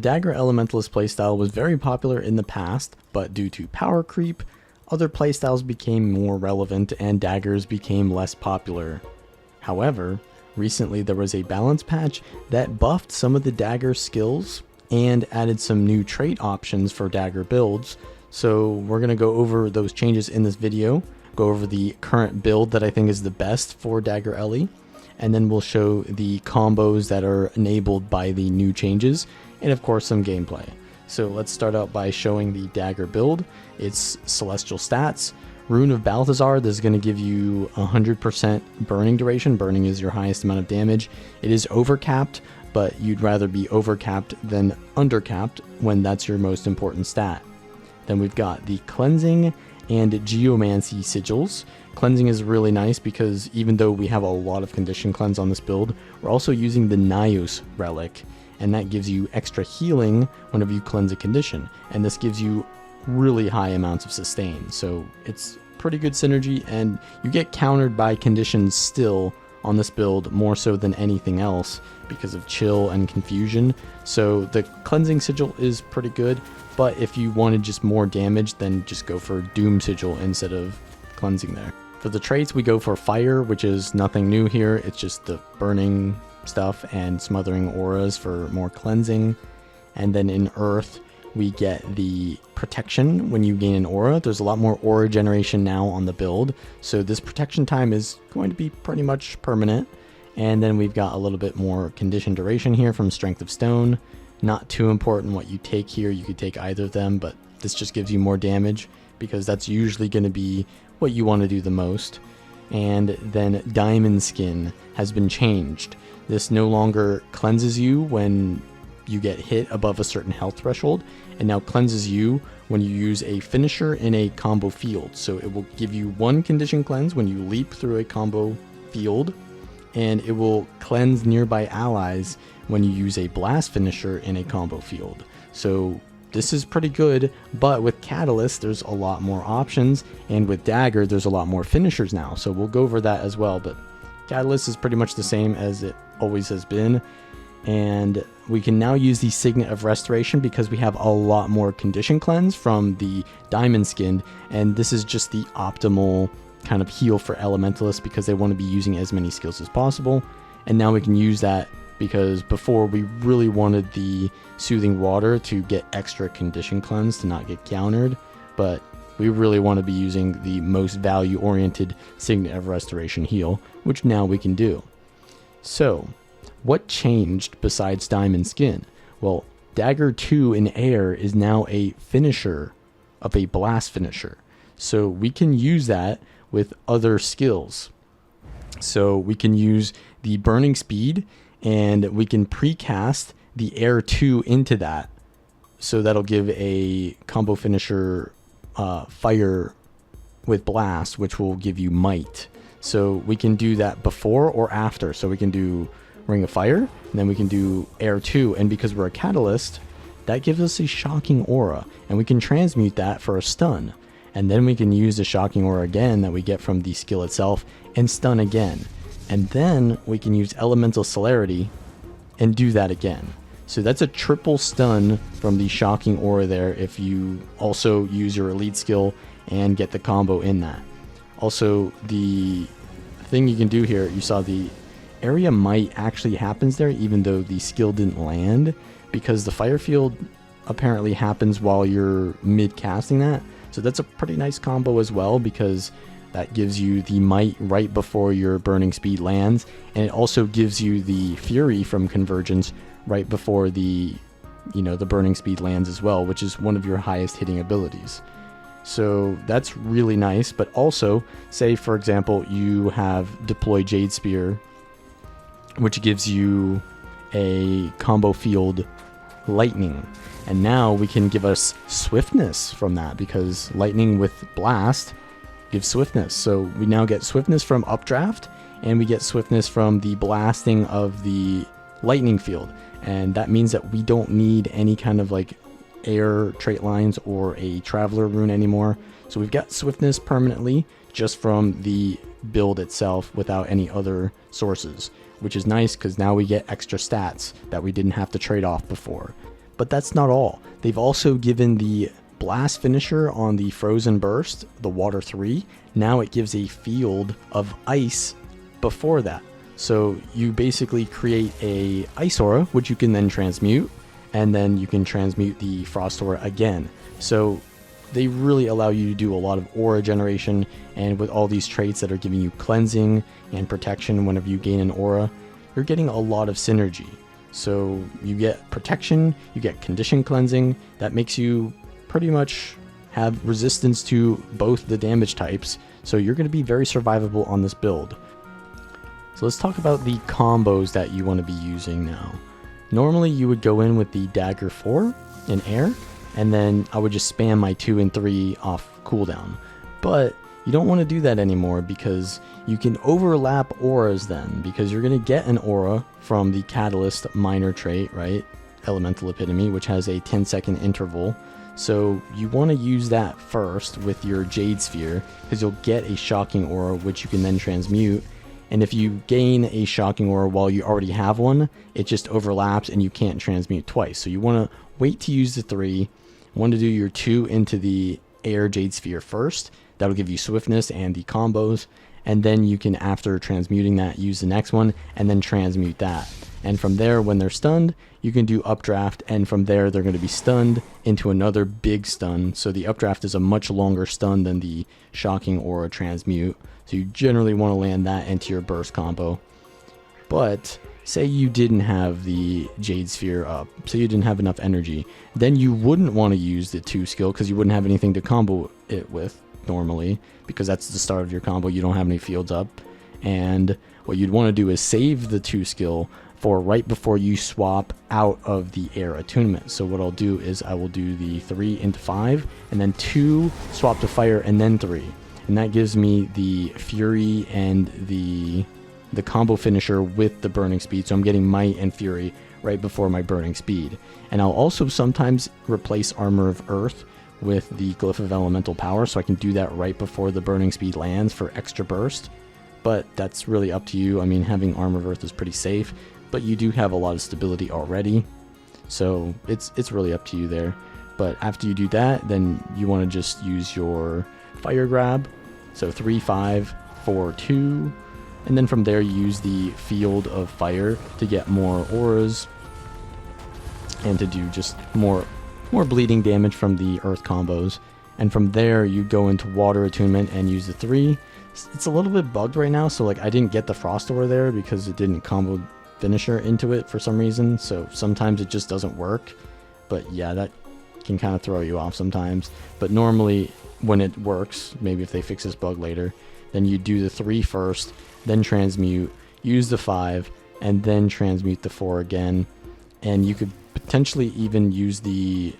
Dagger Elementalist playstyle was very popular in the past, but due to power creep, other playstyles became more relevant and daggers became less popular. However, recently there was a balance patch that buffed some of the dagger skills and added some new trait options for dagger builds. So we're going to go over those changes in this video, go over the current build that I think is the best for Dagger Ellie, and then we'll show the combos that are enabled by the new changes, and of course some gameplay. So let's start out by showing the dagger build. It's celestial stats. Rune of Balthazar, this is going to give you 100% burning duration. Burning is your highest amount of damage. It is overcapped, but you'd rather be overcapped than undercapped when that's your most important stat. Then we've got the cleansing and geomancy sigils. Cleansing is really nice because even though we have a lot of condition cleanse on this build, we're also using the Nyos relic, and that gives you extra healing whenever you cleanse a condition, and this gives you really high amounts of sustain. So it's pretty good synergy, and you get countered by conditions still on this build more so than anything else because of chill and confusion. So the cleansing sigil is pretty good, but if you wanted just more damage, then just go for doom sigil instead of cleansing there. For the traits, we go for fire, which is nothing new here. It's just the burning stuff and smothering auras for more cleansing. And then in earth, we get the protection when you gain an aura. There's a lot more aura generation now on the build, so this protection time is going to be pretty much permanent. And then we've got a little bit more condition duration here from Strength of Stone. Not too important what you take here, you could take either of them, but this just gives you more damage because that's usually going to be what you want to do the most. And then Diamond Skin has been changed. This no longer cleanses you when you get hit above a certain health threshold, and now cleanses you when you use a finisher in a combo field. So it will give you one condition cleanse when you leap through a combo field, and it will cleanse nearby allies when you use a blast finisher in a combo field. So this is pretty good, but with Catalyst there's a lot more options, and with Dagger there's a lot more finishers now, so we'll go over that as well. But Catalyst is pretty much the same as it always has been. And we can now use the Signet of Restoration because we have a lot more condition cleanse from the Diamond Skinned, and this is just the optimal kind of heal for Elementalists because they want to be using as many skills as possible. And now we can use that because before we really wanted the Soothing Water to get extra condition cleanse to not get countered, but we really want to be using the most value oriented Signet of Restoration heal, which now we can do. So what changed besides Diamond Skin? Well, Dagger 2 in air is now a finisher of a blast finisher. So we can use that with other skills. So we can use the burning speed, and we can precast the air 2 into that. So that'll give a combo finisher fire with blast, which will give you might. So we can do that before or after. So we can do Ring of Fire, and then we can do Air 2, and because we're a Catalyst, that gives us a Shocking Aura, and we can transmute that for a stun, and then we can use the Shocking Aura again that we get from the skill itself and stun again, and then we can use Elemental Celerity and do that again. So that's a triple stun from the Shocking Aura there if you also use your elite skill and get the combo in that. Also, the thing you can do here, you saw the area might actually happens there even though the skill didn't land, because the fire field apparently happens while you're mid casting that. So that's a pretty nice combo as well, because that gives you the might right before your burning speed lands, and it also gives you the fury from convergence right before the the burning speed lands as well, which is one of your highest hitting abilities. So that's really nice. But also, say for example you have deploy Jade Spear, which gives you a combo field lightning, and now we can give us swiftness from that because lightning with blast gives swiftness. So we now get swiftness from updraft, and we get swiftness from the blasting of the lightning field, and that means that we don't need any kind of like air trait lines or a traveler rune anymore. So we've got swiftness permanently just from the build itself without any other sources, which is nice because now we get extra stats that we didn't have to trade off before. But that's not all. They've also given the blast finisher on the frozen burst, the water 3. Now it gives a field of ice before that. So you basically create a ice aura, which you can then transmute, and then you can transmute the frost aura again. So they really allow you to do a lot of aura generation, and with all these traits that are giving you cleansing and protection whenever you gain an aura, you're getting a lot of synergy. So you get protection, you get condition cleansing, that makes you pretty much have resistance to both the damage types, so you're going to be very survivable on this build. So let's talk about the combos that you want to be using now. Normally you would go in with the Dagger 4 in air, and then I would just spam my 2 and 3 off cooldown. But you don't want to do that anymore because you can overlap auras then, because you're going to get an aura from the Catalyst minor trait, right? Elemental Epitome, which has a 10-second interval. So you want to use that first with your Jade Sphere, because you'll get a shocking aura which you can then transmute. And if you gain a shocking aura while you already have one, it just overlaps and you can't transmute twice. So you want to wait to use the 3, want to do your 2 into the air Jade Sphere first. That'll give you swiftness and the combos, and then you can, after transmuting that, use the next one and then transmute that. And from there, when they're stunned, you can do updraft, and from there they're going to be stunned into another big stun. So the updraft is a much longer stun than the shocking aura transmute, so you generally want to land that into your burst combo. But say you didn't have the Jade Sphere up, say you didn't have enough energy, then you wouldn't want to use the 2 skill because you wouldn't have anything to combo it with normally, because that's the start of your combo. You don't have any fields up, and what you'd want to do is save the 2 skill for right before you swap out of the air attunement. So what I'll do is I will do the 3 into 5 and then 2 swap to fire and then 3, and that gives me the fury and the combo finisher with the burning speed. So I'm getting might and fury right before my burning speed. And I'll also sometimes replace armor of earth with the glyph of elemental power, so I can do that right before the burning speed lands for extra burst. But that's really up to you. I mean, having armor of earth is pretty safe, but you do have a lot of stability already, so it's really up to you there. But after you do that, then you want to just use your fire grab, so 3, 5, 4, 2, and then from there use the field of fire to get more auras and to do just more bleeding damage from the earth combos. And from there you go into water attunement and use the 3. It's a little bit bugged right now, so like I didn't get the frost aura there because it didn't combo finisher into it for some reason, so sometimes it just doesn't work. But yeah, that can kind of throw you off sometimes. But normally when it works, maybe if they fix this bug later, then you do the 3 first, then transmute, use the 5, and then transmute the 4 again. And you could potentially even use the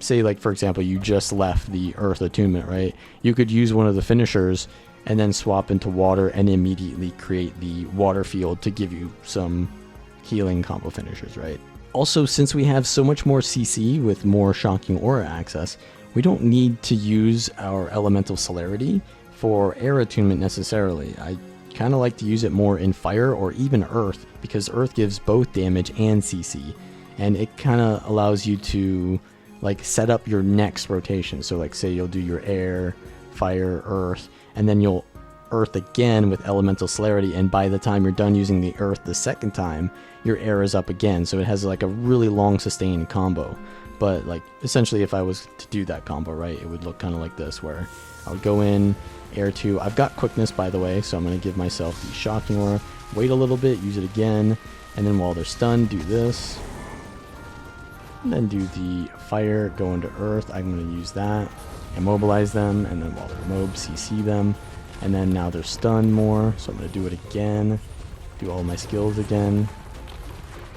say, like, for example, you just left the earth attunement, right? You could use one of the finishers and then swap into water and immediately create the water field to give you some healing combo finishers, right? Also, since we have so much more CC with more shocking aura access, we don't need to use our elemental celerity for air attunement necessarily. I kind of like to use it more in fire or even earth, because earth gives both damage and CC, and it kind of allows you to like set up your next rotation. So like say you'll do your air, fire, earth, and then you'll earth again with elemental celerity, and by the time you're done using the earth the second time, your air is up again, so it has like a really long sustained combo. But like essentially if I was to do that combo right, it would look kind of like this, where I would go in, air 2, I've got quickness by the way, so I'm going to give myself the shocking aura, wait a little bit, use it again, and then while they're stunned, do this, and then do the fire, go into earth. I'm going to use that, immobilize them, and then while they're mob, CC them, and then now they're stunned more, so I'm going to do it again, do all my skills again,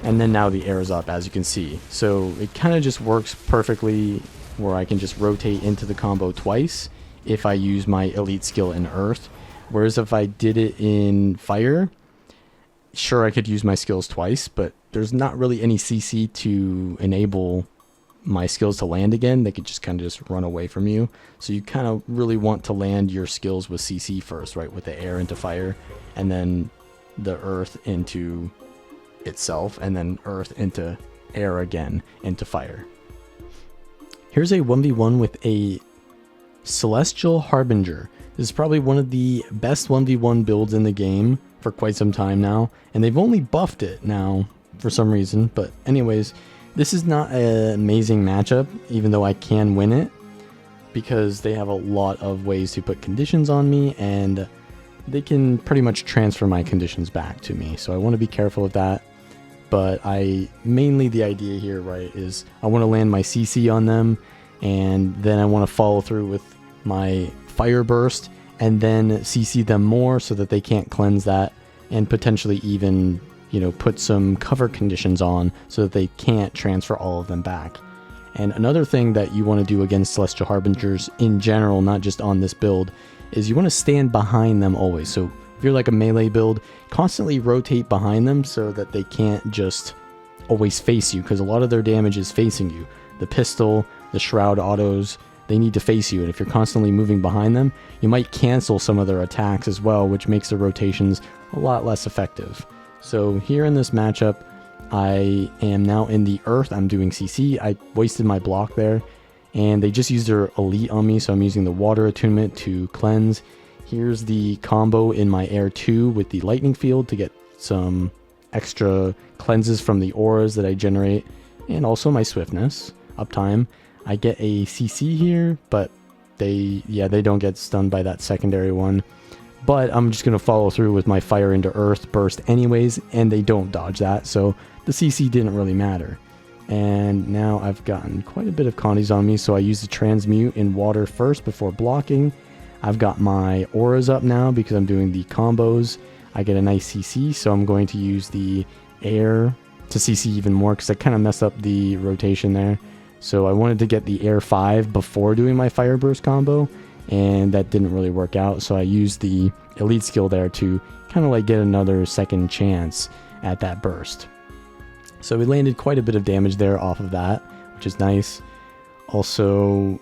and then now the air is up, as you can see. So it kind of just works perfectly where I can just rotate into the combo twice if I use my elite skill in earth, whereas if I did it in fire, sure, I could use my skills twice, but there's not really any CC to enable my skills to land again. They could just kind of just run away from you. So you kind of really want to land your skills with CC first, right? With the air into fire, and then the earth into itself, and then earth into air again into fire. Here's a 1v1 with a Celestial Harbinger. This is probably one of the best 1v1 builds in the game for quite some time now, and they've only buffed it now for some reason. But anyways, this is not an amazing matchup, even though I can win it, because they have a lot of ways to put conditions on me, and they can pretty much transfer my conditions back to me. So I want to be careful of that. But mainly the idea here, right, is I want to land my CC on them, and then I want to follow through with my fire burst, and then CC them more so that they can't cleanse that, and potentially even, you know, put some cover conditions on so that they can't transfer all of them back. And another thing that you want to do against Celestial Harbingers in general, not just on this build, is you want to stand behind them always. So if you're like a melee build, constantly rotate behind them so that they can't just always face you, because a lot of their damage is facing you. The pistol, the shroud autos, they need to face you, and if you're constantly moving behind them, you might cancel some of their attacks as well, which makes the rotations a lot less effective. So here in this matchup, I am now in the earth. I'm doing CC. I wasted my block there, and they just used their elite on me, so I'm using the water attunement to cleanse. Here's the combo in my air 2 with the lightning field to get some extra cleanses from the auras that I generate, and also my swiftness uptime. I get a CC here, but they don't get stunned by that secondary one. But I'm just going to follow through with my fire into earth burst anyways, and they don't dodge that, so the CC didn't really matter. And now I've gotten quite a bit of condies on me, so I use the transmute in water first before blocking. I've got my auras up now because I'm doing the combos. I get a nice CC, so I'm going to use the air to CC even more because I kind of messed up the rotation there. So I wanted to get the air 5 before doing my fire burst combo, and that didn't really work out. So I used the elite skill there to kind of like get another second chance at that burst. So we landed quite a bit of damage there off of that, which is nice. Also,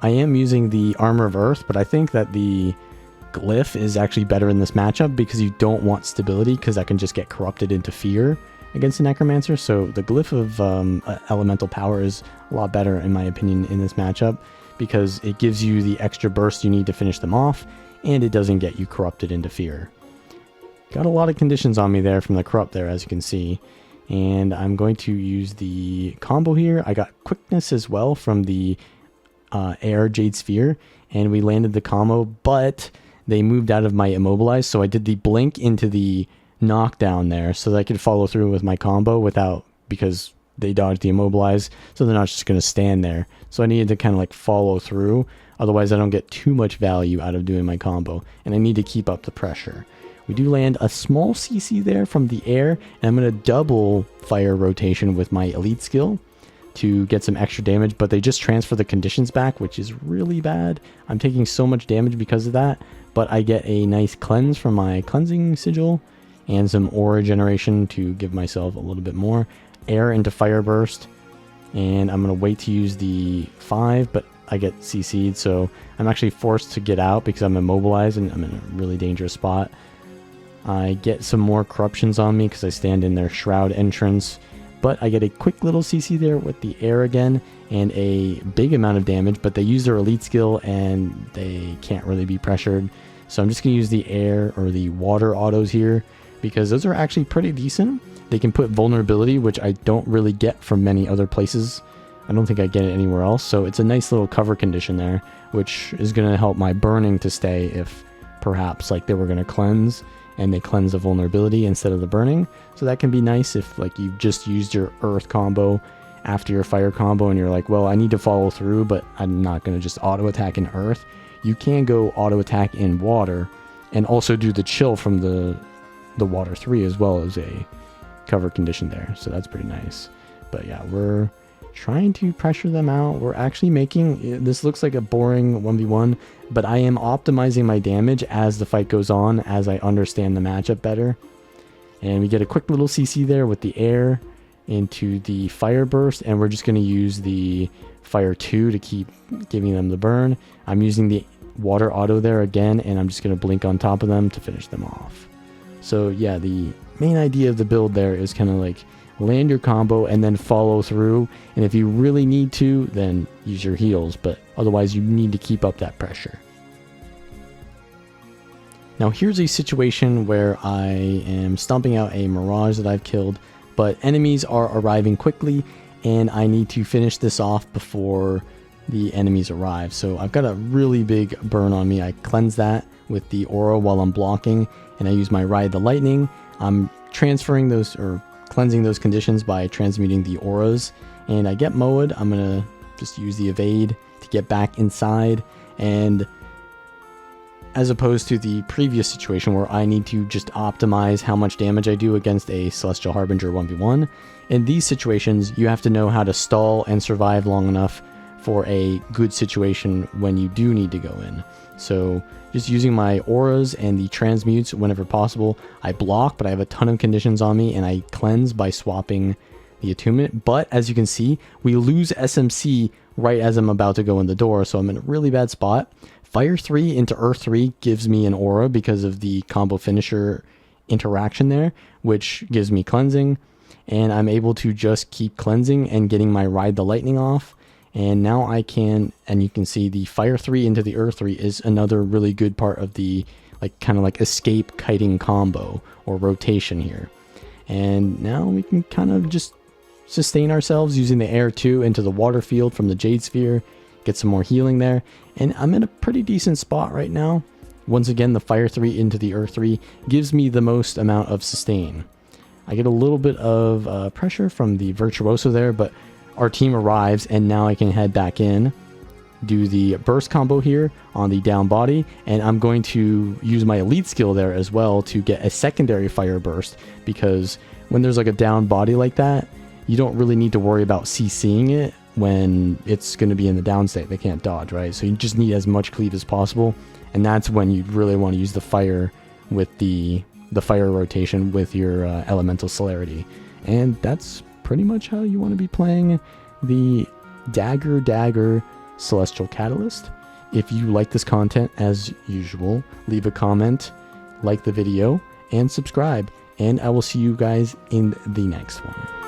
I am using the Armor of Earth, but I think that the Glyph is actually better in this matchup because you don't want stability, because that can just get corrupted into fear against the Necromancer. So the Glyph of Elemental Power is a lot better, in my opinion, in this matchup, because it gives you the extra burst you need to finish them off, and it doesn't get you corrupted into fear. Got a lot of conditions on me there from the corrupt there, as you can see. And I'm going to use the combo here. I got quickness as well from the air Jade Sphere, and we landed the combo, but they moved out of my immobilize, so I did the blink into the knockdown there so that I could follow through with my combo without, because they dodged the immobilize, so they're not just going to stand there. So I needed to kind of like follow through, otherwise I don't get too much value out of doing my combo, and I need to keep up the pressure. We do land a small CC there from the air, and I'm going to double fire rotation with my elite skill to get some extra damage, but they just transfer the conditions back, which is really bad. I'm taking so much damage because of that, but I get a nice cleanse from my cleansing sigil and some aura generation to give myself a little bit more. Air into fire burst, and I'm going to wait to use the 5, but I get CC'd, so I'm actually forced to get out because I'm immobilized and I'm in a really dangerous spot. I get some more corruptions on me because I stand in their shroud entrance, but I get a quick little CC there with the air again and a big amount of damage, but they use their elite skill and they can't really be pressured. So I'm just going to use the air or the water autos here because those are actually pretty decent. They can put vulnerability, which I don't really get from many other places. I don't think I get it anywhere else. So it's a nice little cover condition there, which is going to help my burning to stay if perhaps like they were going to cleanse and they cleanse the vulnerability instead of the burning. So that can be nice if like you've just used your earth combo after your fire combo and you're like, well, I need to follow through, but I'm not going to just auto attack in earth. You can go auto attack in water and also do the chill from the water 3 as well as a cover condition there. So that's pretty nice. But yeah, we're trying to pressure them out. We're actually making, this looks like a boring 1v1, but I am optimizing my damage as the fight goes on, as I understand the matchup better. And we get a quick little CC there with the air into the fire burst, and we're just going to use the fire 2 to keep giving them the burn. I'm using the water auto there again, and I'm just going to blink on top of them to finish them off. So yeah, the main idea of the build there is kind of like land your combo, and then follow through. And if you really need to, then use your heals, but otherwise you need to keep up that pressure. Now here's a situation where I am stomping out a Mirage that I've killed, but enemies are arriving quickly, and I need to finish this off before the enemies arrive. So I've got a really big burn on me. I cleanse that with the aura while I'm blocking, and I use my Ride the Lightning. I'm transferring those, or cleansing those conditions by transmuting the auras, and I get mowed. I'm gonna just use the evade to get back inside, and as opposed to the previous situation where I need to just optimize how much damage I do against a Celestial Harbinger 1v1, in these situations you have to know how to stall and survive long enough for a good situation when you do need to go in. So just using my auras and the transmutes whenever possible. I block, but I have a ton of conditions on me, and I cleanse by swapping the attunement. But as you can see, we lose SMC right as I'm about to go in the door, so I'm in a really bad spot. Fire 3 into Earth 3 gives me an aura because of the combo finisher interaction there, which gives me cleansing, and I'm able to just keep cleansing and getting my Ride the Lightning off. And now I can, and you can see the Fire 3 into the Earth 3 is another really good part of the kind of like escape kiting combo or rotation here. And now we can kind of just sustain ourselves using the Air 2 into the water field from the Jade Sphere, get some more healing there, and I'm in a pretty decent spot right now. Once again, the Fire 3 into the Earth 3 gives me the most amount of sustain. I get a little bit of pressure from the Virtuoso there, but our team arrives, and now I can head back in, do the burst combo here on the down body, and I'm going to use my elite skill there as well to get a secondary fire burst, because when there's like a down body like that, you don't really need to worry about CCing it when it's going to be in the down state. They can't dodge, right? So you just need as much cleave as possible, and that's when you really want to use the fire with the fire rotation with your elemental celerity. And that's pretty much how you want to be playing the Dagger Celestial Catalyst. If you like this content, as usual, leave a comment, like the video, and subscribe. And I will see you guys in the next one.